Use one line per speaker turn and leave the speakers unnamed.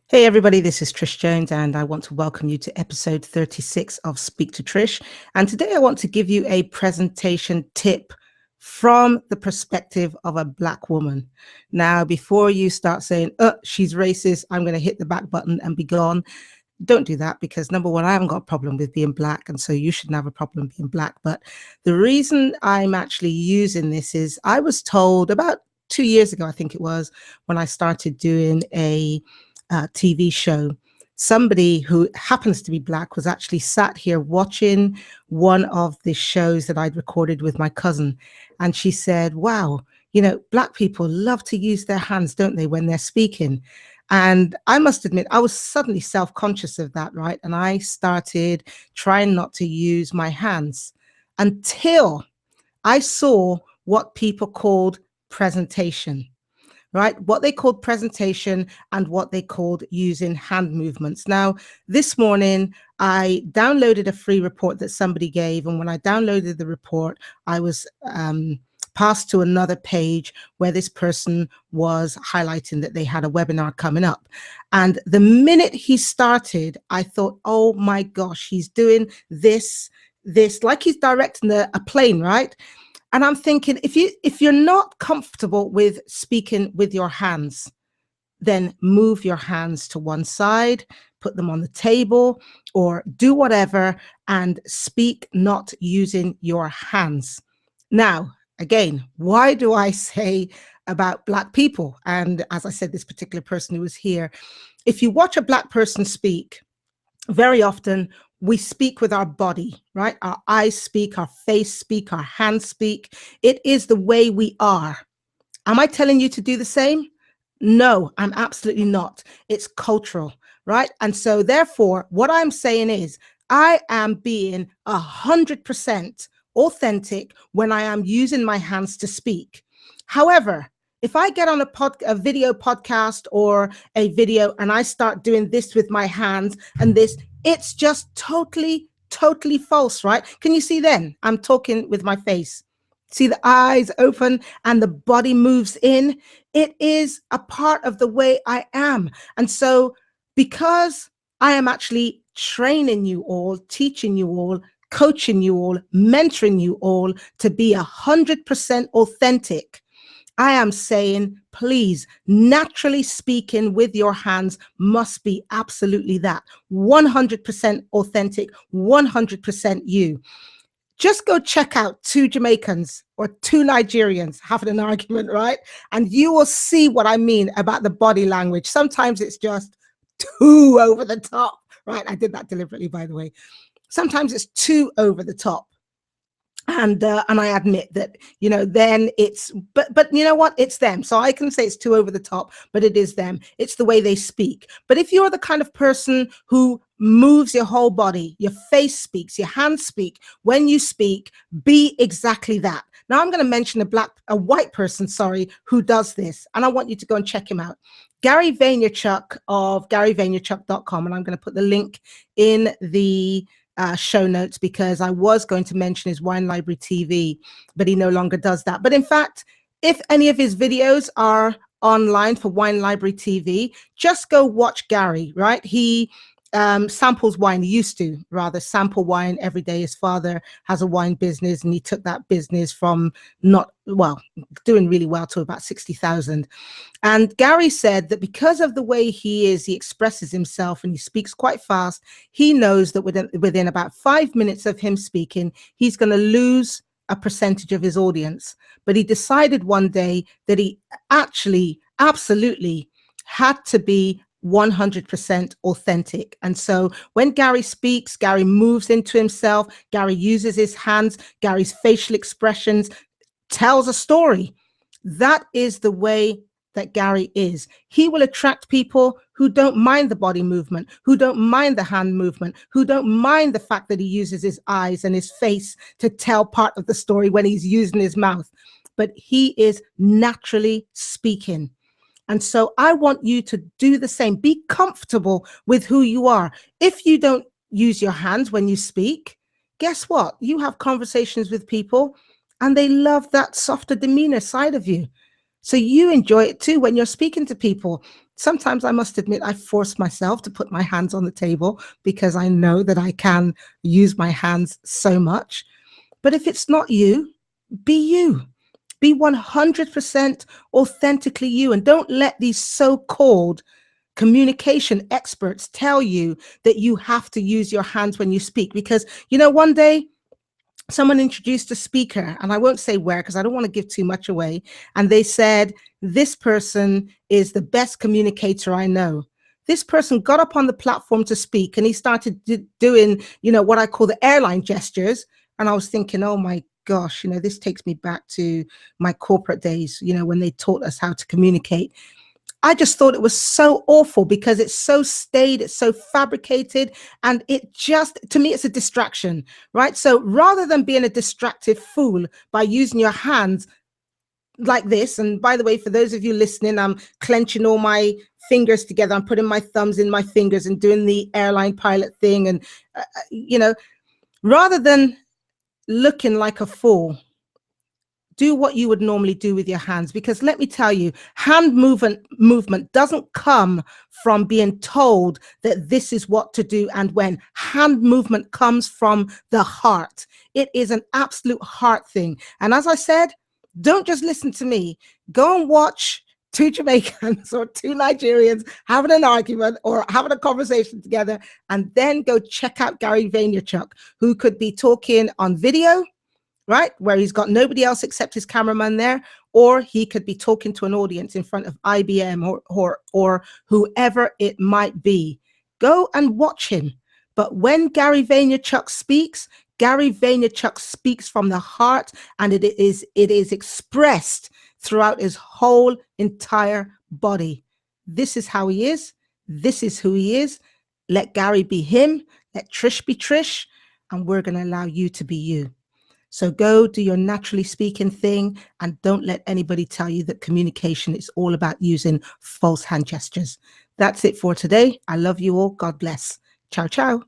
Hey everybody, this is Trish Jones and I want to welcome you to episode 36 of Speak to Trish. And today I want to give you a presentation tip from the perspective of a Black woman. Now, before you start saying, she's racist, I'm going to hit the back button and be gone. Don't do that, because number one, I haven't got a problem with being Black, and so you shouldn't have a problem being Black. But the reason I'm actually using this is I was told about 2 years ago, I think it was, when I started doing a TV show, somebody who happens to be Black was actually sat here watching one of the shows that I'd recorded with my cousin. And she said, wow, Black people love to use their hands, don't they, when they're speaking? And I must admit, I was suddenly self-conscious of that, right? And I started trying not to use my hands until I saw what people called presentation. Right? What they called presentation and what they called using hand movements. Now, this morning, I downloaded a free report that somebody gave. And when I downloaded the report, I was passed to another page where this person was highlighting that they had a webinar coming up. And the minute he started, I thought, oh my gosh, he's doing this, like he's directing a plane, right? And I'm thinking, if you're not comfortable with speaking with your hands, then move your hands to one side, put them on the table, or do whatever and speak not using your hands. Now, again, why do I say about Black people? And as I said, this particular person who was here, if you watch a Black person speak, very often we speak with our body, right? Our eyes speak, our face speak, our hands speak. It is the way we are. Am I telling you to do the same? No, I'm absolutely not. It's cultural, right? And so therefore, what I'm saying is I am being 100% authentic when I am using my hands to speak. However, if I get on a video podcast or a video and I start doing this with my hands and this, it's just totally false, right? Can you see then? I'm talking with my face. See the eyes open and the body moves in. It is a part of the way I am. And so because I am actually training you all, teaching you all, coaching you all, mentoring you all to be 100% authentic, I am saying, please, naturally speaking with your hands must be absolutely that. 100% authentic, 100% you. Just go check out two Jamaicans or two Nigerians having an argument, right? And you will see what I mean about the body language. Sometimes it's just too over the top, right? I did that deliberately, by the way. Sometimes it's too over the top. And I admit that, then it's, but you know what? It's them. So I can say it's too over the top, but it is them. It's the way they speak. But if you're the kind of person who moves your whole body, your face speaks, your hands speak, when you speak, be exactly that. Now I'm going to mention a white person, who does this. And I want you to go and check him out. Gary Vaynerchuk of GaryVaynerchuk.com. And I'm going to put the link in the show notes, because I was going to mention his Wine Library TV, but he no longer does that. But in fact, if any of his videos are online for Wine Library TV, just go watch Gary, right? He samples wine. He used to rather sample wine every day. His father has a wine business and he took that business from doing really well to about 60,000. And Gary said that because of the way he is, he expresses himself and he speaks quite fast. He knows that within about 5 minutes of him speaking, he's going to lose a percentage of his audience. But he decided one day that he actually absolutely had to be 100% authentic. And so when Gary speaks, Gary moves into himself, Gary uses his hands, Gary's facial expressions tells a story. That is the way that Gary is. He will attract people who don't mind the body movement, who don't mind the hand movement, who don't mind the fact that he uses his eyes and his face to tell part of the story when he's using his mouth. But he is naturally speaking. And so I want you to do the same. Be comfortable with who you are. If you don't use your hands when you speak, guess what? You have conversations with people and they love that softer demeanor side of you. So you enjoy it too when you're speaking to people. Sometimes I must admit, I force myself to put my hands on the table because I know that I can use my hands so much. But if it's not you, be you. Be 100% authentically you. And don't let these so-called communication experts tell you that you have to use your hands when you speak. Because, one day someone introduced a speaker, and I won't say where because I don't want to give too much away. And they said, this person is the best communicator I know. This person got up on the platform to speak, and he started doing, what I call the airline gestures. And I was thinking, oh my gosh, this takes me back to my corporate days, when they taught us how to communicate. I just thought it was so awful because it's so staid, it's so fabricated, and it just, to me, it's a distraction, right? So rather than being a distracted fool by using your hands like this, and by the way, for those of you listening, I'm clenching all my fingers together. I'm putting my thumbs in my fingers and doing the airline pilot thing. And, rather than looking like a fool, do what you would normally do with your hands. Because let me tell you, hand movement doesn't come from being told that this is what to do and when. Hand movement comes from the heart. It is an absolute heart thing. And as I said, don't just listen to me. Go and watch two Jamaicans or two Nigerians having an argument or having a conversation together, and then go check out Gary Vaynerchuk, who could be talking on video, right, where he's got nobody else except his cameraman there, or he could be talking to an audience in front of IBM or whoever it might be. Go and watch him. But when Gary Vaynerchuk speaks from the heart, and it is expressed throughout his whole entire body. This is how he is. This is who he is. Let Gary be him. Let Trish be Trish. And we're going to allow you to be you. So go do your naturally speaking thing, and don't let anybody tell you that communication is all about using false hand gestures. That's it for today. I love you all. God bless. Ciao, ciao.